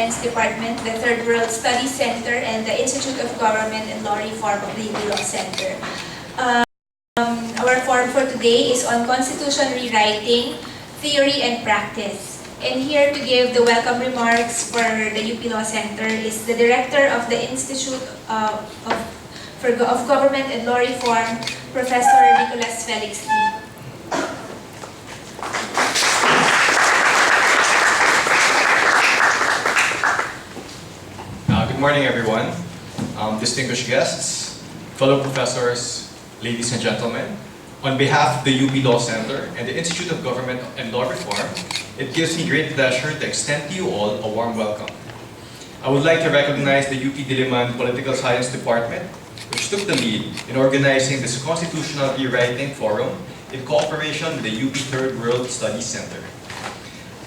Science Department, the Third World Studies Center, and the Institute of Government and Law Reform of the UP Law Center. Our forum for today is on Constitution Rewriting, Theory and Practice. And here to give the welcome remarks for the UP Law Center is the Director of the Institute of Government and Law Reform, Professor Nicholas Felix Lee. Good morning, everyone. Distinguished guests, fellow professors, ladies and gentlemen. On behalf of the UP Law Center and the Institute of Government and Law Reform, it gives me great pleasure to extend to you all a warm welcome. I would like to recognize the UP-Diliman Political Science Department, which took the lead in organizing this Constitutional Rewriting Forum in cooperation with the UP Third World Studies Center.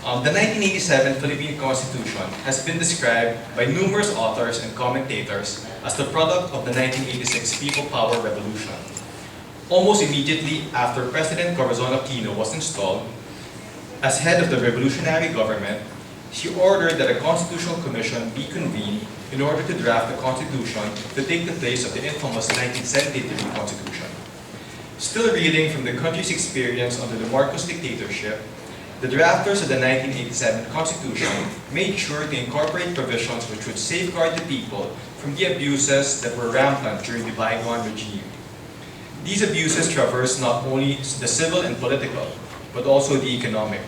The 1987 Philippine Constitution has been described by numerous authors and commentators as the product of the 1986 People Power Revolution. Almost immediately after President Corazon Aquino was installed as head of the revolutionary government, she ordered that a constitutional commission be convened in order to draft a constitution to take the place of the infamous 1973 Constitution. Still reeling from the country's experience under the Marcos dictatorship, the drafters of the 1987 Constitution made sure to incorporate provisions which would safeguard the people from the abuses that were rampant during the bygone regime. These abuses traversed not only the civil and political, but also the economic.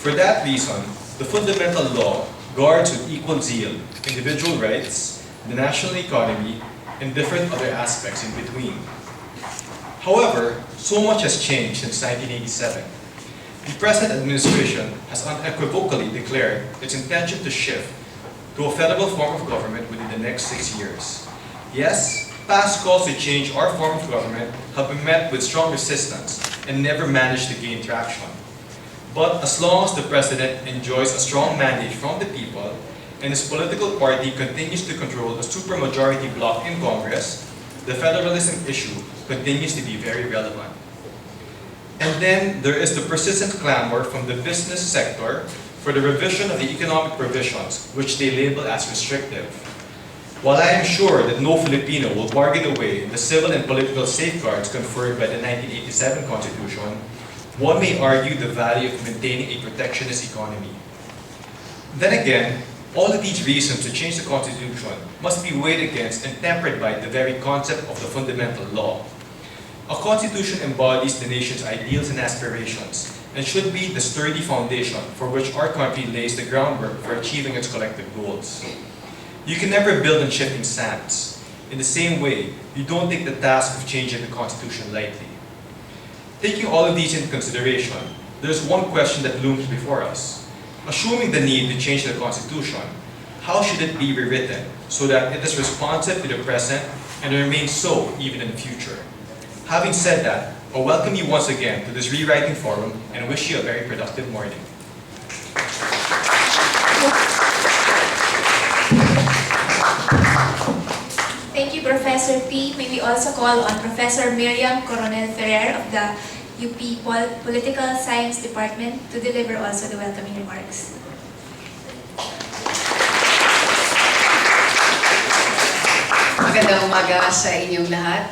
For that reason, the fundamental law guards with equal zeal individual rights, the national economy, and different other aspects in between. However, so much has changed since 1987. The present administration has unequivocally declared its intention to shift to a federal form of government within the next 6 years. Yes, past calls to change our form of government have been met with strong resistance and never managed to gain traction. But as long as the President enjoys a strong mandate from the people and his political party continues to control a supermajority bloc in Congress, the federalism issue continues to be very relevant. And then there is the persistent clamor from the business sector for the revision of the economic provisions, which they label as restrictive. While I am sure that no Filipino will bargain away the civil and political safeguards conferred by the 1987 Constitution, one may argue the value of maintaining a protectionist economy. Then again, all of these reasons to change the Constitution must be weighed against and tempered by the very concept of the fundamental law. A constitution embodies the nation's ideals and aspirations and should be the sturdy foundation for which our country lays the groundwork for achieving its collective goals. You can never build on shifting sands. In the same way, you don't take the task of changing the Constitution lightly. Taking all of these into consideration, there's one question that looms before us. Assuming the need to change the Constitution, how should it be rewritten so that it is responsive to the present and remains so even in the future? Having said that, I welcome you once again to this rewriting forum and wish you a very productive morning. Thank you, Professor P. May we also call on Professor Miriam Coronel Ferrer of the UP Political Science Department to deliver also the welcoming remarks. Magandang umaga sa inyong lahat.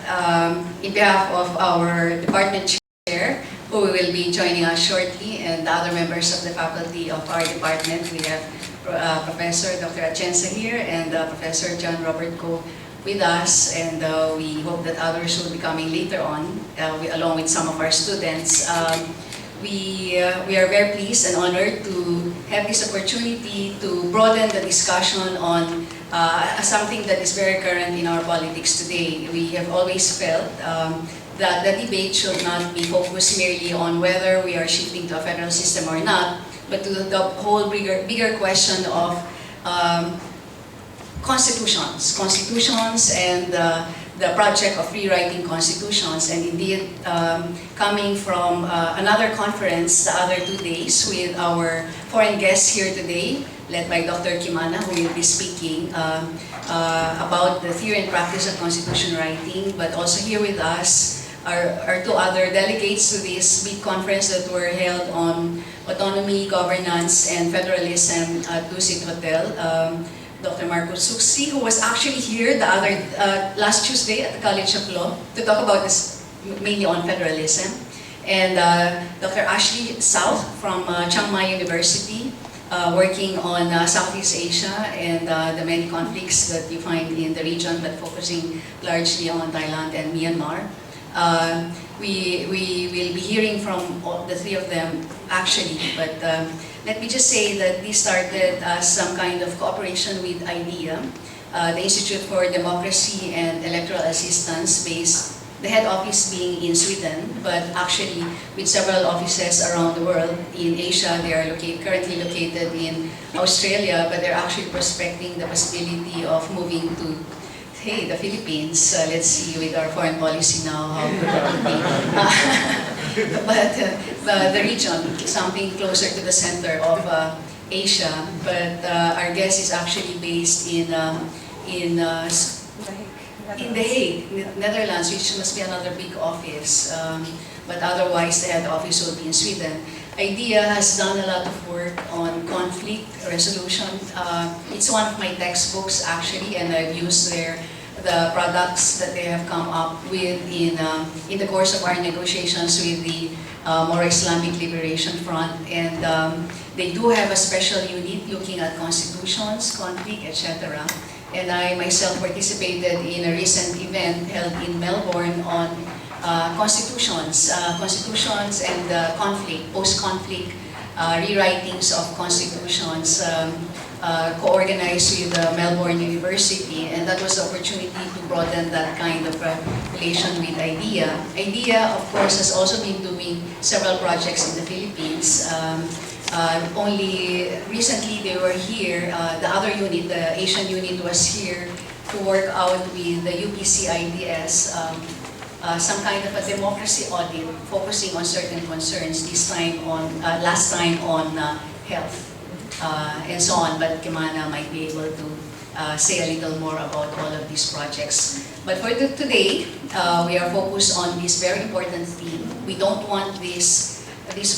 In behalf of our department chair, who will be joining us shortly, and the other members of the faculty of our department, we have Professor Dr. Atienza here and Professor John Robert Go with us, and we hope that others will be coming later on, along with some of our students. We are very pleased and honored to have this opportunity to broaden the discussion on something that is very current in our politics today. We have always felt that the debate should not be focused merely on whether we are shifting to a federal system or not, but to the whole bigger question of constitutions and the project of rewriting constitutions. And indeed, coming from another conference the other 2 days with our foreign guests here today, led by Dr. Kimana, who will be speaking about the theory and practice of constitution writing, but also here with us are 2 other delegates to this big conference that were held on Autonomy, Governance, and Federalism at Lucid Hotel, Dr. Marco Suksi, who was actually here the other last Tuesday at the College of Law to talk about this mainly on federalism, and Dr. Ashley South from Chiang Mai University, working on Southeast Asia and the many conflicts that you find in the region, but focusing largely on Thailand and Myanmar. We will be hearing from all, the three of them actually, but let me just say that this started as some kind of cooperation with IDEA, the Institute for Democracy and Electoral Assistance, based the head office being in Sweden, but actually with several offices around the world. In Asia, they are currently located in Australia, but they're actually prospecting the possibility of moving to, hey, the Philippines. Let's see with our foreign policy now how good that would be. But the region, something closer to the center of Asia. But our guest is actually based in The Hague, Netherlands, which must be another big office. But otherwise, the head office will be in Sweden. IDEA has done a lot of work on conflict resolution. It's one of my textbooks actually, and I've used the products that they have come up with in the course of our negotiations with the More Islamic Liberation Front. And they do have a special unit looking at constitutions, conflict, etc. And I myself participated in a recent event held in Melbourne on constitutions and conflict, post-conflict rewritings of constitutions, co-organized with Melbourne University, and that was the opportunity to broaden that kind of relation with IDEA. IDEA, of course, has also been doing several projects in the Philippines. Only recently they were here, the other unit, the Asian unit, was here to work out with the UPC-IDS, some kind of a democracy audit focusing on certain concerns, last time on health and so on, but Kimana might be able to say a little more about all of these projects. But for today, we are focused on this very important theme. We don't want this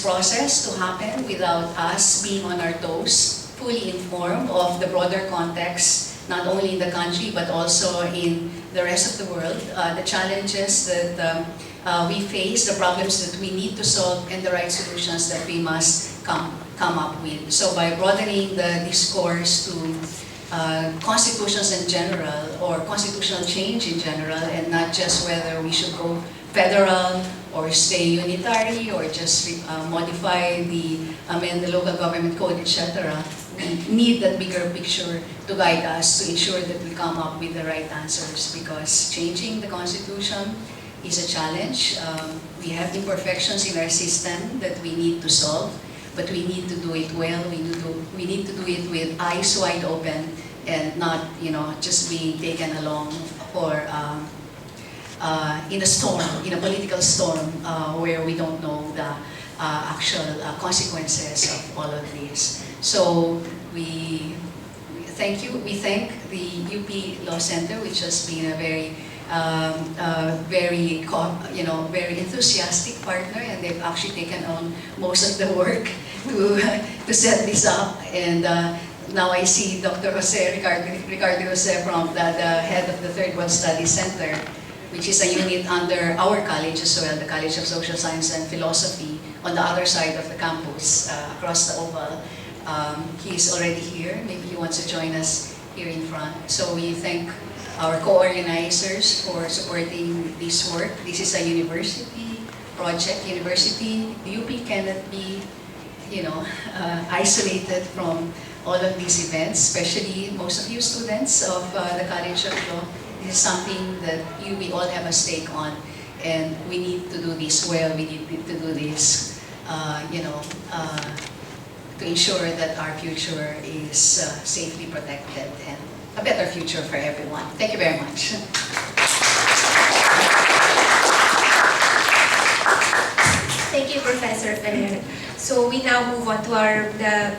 process to happen without us being on our toes, fully informed of the broader context, not only in the country but also in the rest of the world, the challenges that we face, the problems that we need to solve, and the right solutions that we must come up with. So by broadening the discourse to constitutions in general, or constitutional change in general, and not just whether we should go federal or stay unitary or just amend the local government code, etc. We need that bigger picture to guide us, to ensure that we come up with the right answers, because changing the constitution is a challenge. We have imperfections in our system that we need to solve, but we need to do it well. We need to do it with eyes wide open and not, just being taken along for in a storm, in a political storm, where we don't know the actual consequences of all of this. So we thank you. We thank the UP Law Center, which has been a very enthusiastic partner, and they've actually taken on most of the work to set this up. And now I see Dr. Ricardo Jose from the head of the Third World Studies Center, which is a unit under our college as well, the College of Social Science and Philosophy, on the other side of the campus, across the Oval. He's already here. Maybe he wants to join us here in front. So we thank our co-organizers for supporting this work. This is a university project. The UP cannot be, isolated from all of these events, especially most of you students of the College of Law. This is something that we all have a stake on, and we need to do this well. We need to do this, to ensure that our future is safely protected and a better future for everyone. Thank you very much. Thank you, Professor Ferrer. So we now move on to the